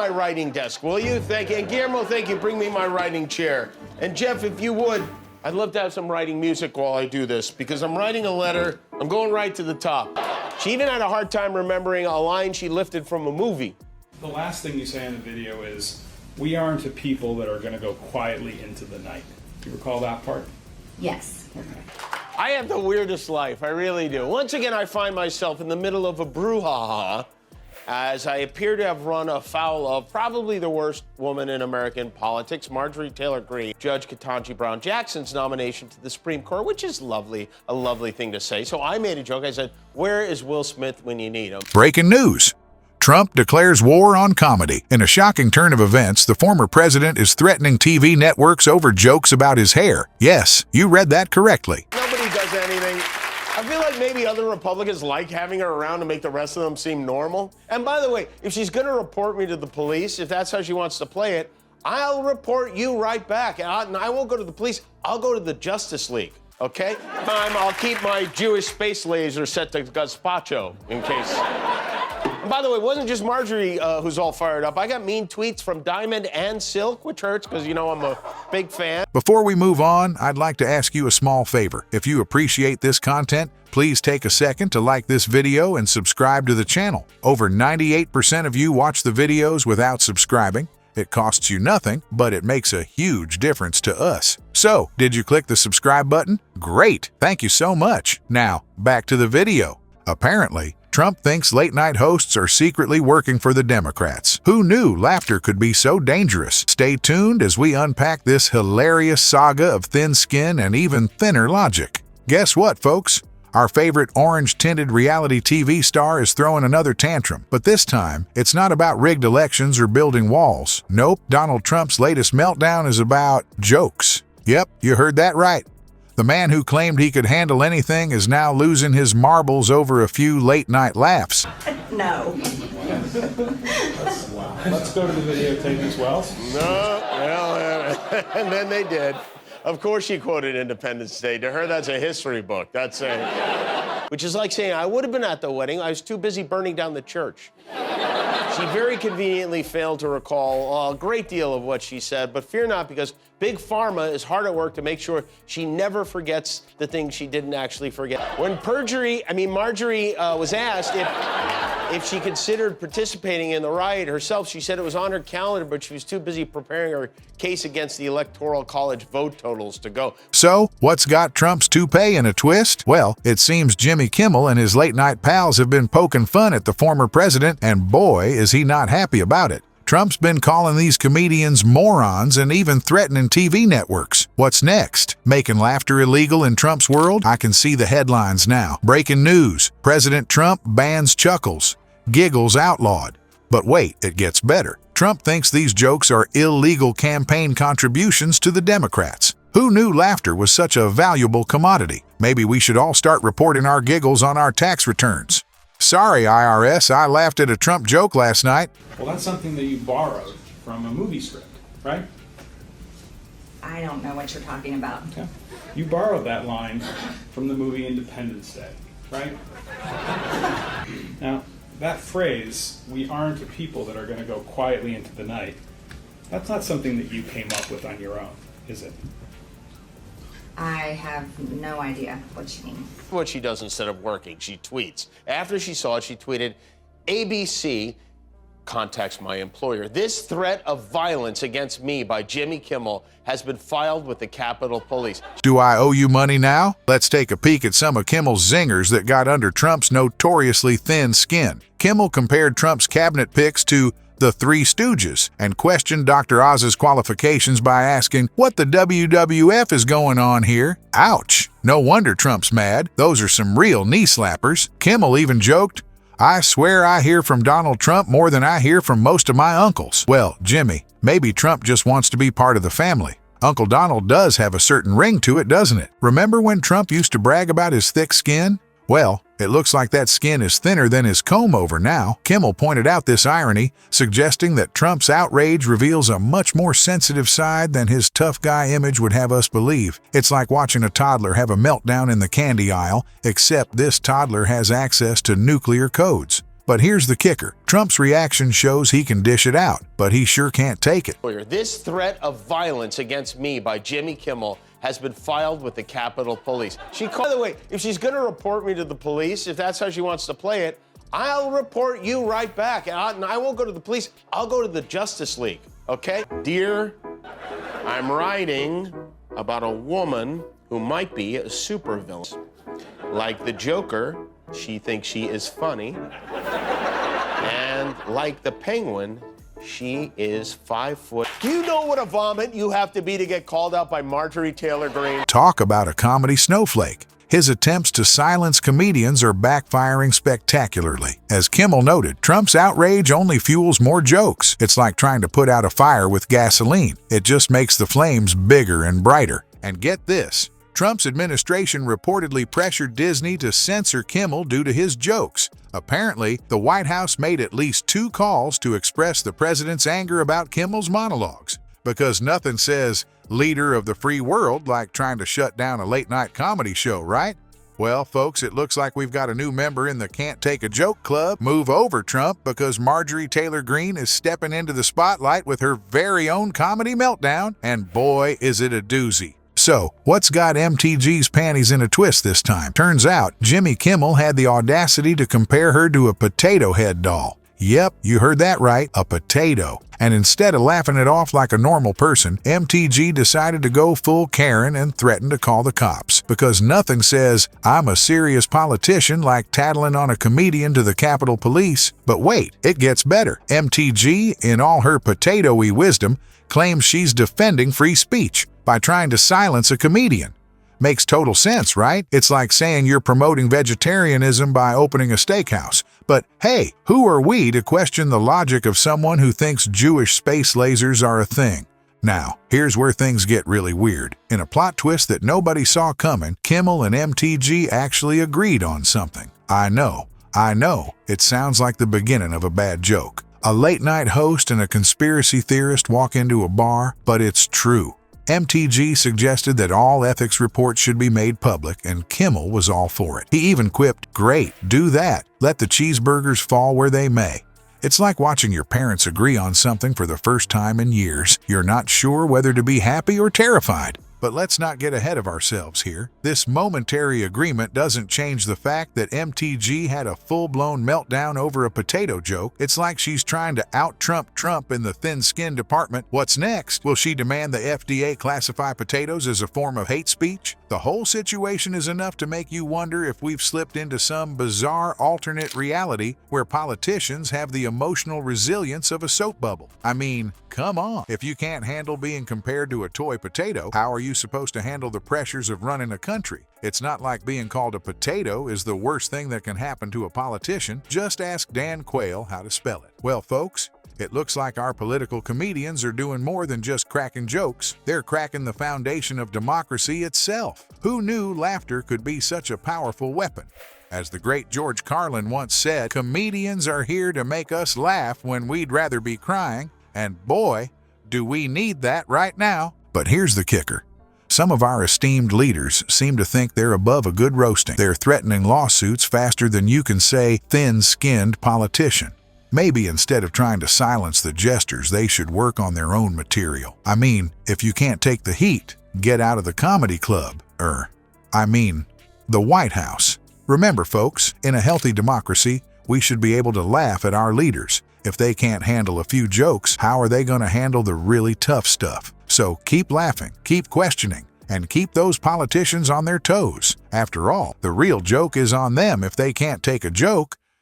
my writing desk, will you? Thank you. And Guillermo, thank you. Bring me my writing chair. And Jeff, if you would, I'd love to have some writing music while I do this, because I'm writing a letter. I'm going right to the top. She even had a hard time remembering a line she lifted from a movie. The last thing you say in the video is, "We aren't a people that are going to go quietly into the night." Do you recall that part? Yes. Okay. I have the weirdest life, I really do. Once again, I find myself in the middle of a brouhaha as I appear to have run afoul of probably the worst woman in American politics, Marjorie Taylor Greene, Judge Ketanji Brown Jackson's nomination to the Supreme Court, which is lovely, a lovely thing to say. So I made a joke. I said, where is Will Smith when you need him? Breaking news. Trump declares war on comedy. In a shocking turn of events, the former president is threatening TV networks over jokes about his hair. Yes, you read that correctly. Nobody does anything. I feel like maybe other Republicans like having her around to make the rest of them seem normal. And by the way, if she's going to report me to the police, if that's how she wants to play it, I'll report you right back. And I won't go to the police. I'll go to the Justice League, okay? I'll keep my Jewish space laser set to gazpacho in case. And by the way, it wasn't just Marjorie who's all fired up. I got mean tweets from Diamond and Silk, which hurts because, you know, I'm a big fan. Before we move on, I'd like to ask you a small favor. If you appreciate this content, please take a second to like this video and subscribe to the channel. Over 98% of you watch the videos without subscribing. It costs you nothing, but it makes a huge difference to us. So, did you click the subscribe button? Great! Thank you so much. Now, back to the video. Apparently, Trump thinks late-night hosts are secretly working for the Democrats. Who knew laughter could be so dangerous? Stay tuned as we unpack this hilarious saga of thin skin and even thinner logic. Guess what, folks? Our favorite orange-tinted reality TV star is throwing another tantrum, but this time, it's not about rigged elections or building walls. Nope, Donald Trump's latest meltdown is about jokes. Yep, you heard that right. The man who claimed he could handle anything is now losing his marbles over a few late-night laughs. No. Let's go to the videotape as well. No, well, and then they did. Of course she quoted Independence Day. To her, that's a history book. That's a... Which is like saying, I would have been at the wedding. I was too busy burning down the church. She very conveniently failed to recall a great deal of what she said, but fear not, because Big Pharma is hard at work to make sure she never forgets the things she didn't actually forget. When Marjorie was asked if she considered participating in the riot herself, she said it was on her calendar, but she was too busy preparing her case against the Electoral College vote totals to go. So, what's got Trump's toupee in a twist? Well, it seems Jimmy Kimmel and his late-night pals have been poking fun at the former president, and boy, is he not happy about it. Trump's been calling these comedians morons and even threatening TV networks. What's next? Making laughter illegal in Trump's world? I can see the headlines now. Breaking news. President Trump bans chuckles. Giggles outlawed. But wait, it gets better. Trump thinks these jokes are illegal campaign contributions to the Democrats. Who knew laughter was such a valuable commodity? Maybe we should all start reporting our giggles on our tax returns. Sorry, IRS, I laughed at a Trump joke last night. Well, that's something that you borrowed from a movie script, right? I don't know what you're talking about. Okay. You borrowed that line from the movie Independence Day, right? Now, that phrase, "we aren't a people that are going to go quietly into the night," that's not something that you came up with on your own, is it? I have no idea what you mean. What she does instead of working, she tweets. After she saw it, she tweeted, ABC contacts my employer. This threat of violence against me by Jimmy Kimmel has been filed with the Capitol Police. Do I owe you money now? Let's take a peek at some of Kimmel's zingers that got under Trump's notoriously thin skin. Kimmel compared Trump's cabinet picks to the Three Stooges and questioned Dr. Oz's qualifications by asking, what the WWF is going on here? Ouch! No wonder Trump's mad. Those are some real knee slappers. Kimmel even joked, I swear I hear from Donald Trump more than I hear from most of my uncles. Well, Jimmy, maybe Trump just wants to be part of the family. Uncle Donald does have a certain ring to it, doesn't it? Remember when Trump used to brag about his thick skin? Well, it looks like that skin is thinner than his comb-over now. Kimmel pointed out this irony, suggesting that Trump's outrage reveals a much more sensitive side than his tough guy image would have us believe. It's like watching a toddler have a meltdown in the candy aisle, except this toddler has access to nuclear codes. But here's the kicker. Trump's reaction shows he can dish it out, but he sure can't take it. This threat of violence against me by Jimmy Kimmel has been filed with the Capitol Police. By the way, if she's going to report me to the police, if that's how she wants to play it, I'll report you right back. And I won't go to the police. I'll go to the Justice League, okay? Dear, I'm writing about a woman who might be a supervillain. Like the Joker, she thinks she is funny. And like the Penguin, she is 5 foot. Do you know what a vomit you have to be to get called out by Marjorie Taylor Greene? Talk about a comedy snowflake. His attempts to silence comedians are backfiring spectacularly. As Kimmel noted, Trump's outrage only fuels more jokes. It's like trying to put out a fire with gasoline. It just makes the flames bigger and brighter. And get this, Trump's administration reportedly pressured Disney to censor Kimmel due to his jokes. Apparently, the White House made at least 2 calls to express the president's anger about Kimmel's monologues. Because nothing says leader of the free world like trying to shut down a late-night comedy show, right? Well, folks, it looks like we've got a new member in the Can't Take a Joke Club. Move over, Trump, because Marjorie Taylor Greene is stepping into the spotlight with her very own comedy meltdown, and boy, is it a doozy. So, what's got MTG's panties in a twist this time? Turns out, Jimmy Kimmel had the audacity to compare her to a potato head doll. Yep, you heard that right, a potato. And instead of laughing it off like a normal person, MTG decided to go full Karen and threatened to call the cops. Because nothing says, I'm a serious politician like tattling on a comedian to the Capitol Police. But wait, it gets better. MTG, in all her potato-y wisdom, claims she's defending free speech by trying to silence a comedian. Makes total sense, right? It's like saying you're promoting vegetarianism by opening a steakhouse. But hey, who are we to question the logic of someone who thinks Jewish space lasers are a thing? Now, here's where things get really weird. In a plot twist that nobody saw coming, Kimmel and MTG actually agreed on something. I know, it sounds like the beginning of a bad joke. A late-night host and a conspiracy theorist walk into a bar, but it's true. MTG suggested that all ethics reports should be made public, and Kimmel was all for it. He even quipped, "Great, do that. Let the cheeseburgers fall where they may." It's like watching your parents agree on something for the first time in years. You're not sure whether to be happy or terrified. But let's not get ahead of ourselves here. This momentary agreement doesn't change the fact that MTG had a full-blown meltdown over a potato joke. It's like she's trying to out-Trump Trump in the thin-skinned department. What's next? Will she demand the FDA classify potatoes as a form of hate speech? The whole situation is enough to make you wonder if we've slipped into some bizarre alternate reality where politicians have the emotional resilience of a soap bubble. I mean, come on. If you can't handle being compared to a toy potato, how are you supposed to handle the pressures of running a country? It's not like being called a potato is the worst thing that can happen to a politician. Just ask Dan Quayle how to spell it. Well, folks, it looks like our political comedians are doing more than just cracking jokes. They're cracking the foundation of democracy itself. Who knew laughter could be such a powerful weapon? As the great George Carlin once said, comedians are here to make us laugh when we'd rather be crying. And boy, do we need that right now. But here's the kicker. Some of our esteemed leaders seem to think they're above a good roasting. They're threatening lawsuits faster than you can say thin-skinned politician. Maybe instead of trying to silence the jesters, they should work on their own material. I mean, if you can't take the heat, get out of the comedy club. The White House. Remember, folks, in a healthy democracy, we should be able to laugh at our leaders. If they can't handle a few jokes, how are they going to handle the really tough stuff? So keep laughing, keep questioning, and keep those politicians on their toes. After all, the real joke is on them if they can't take a joke.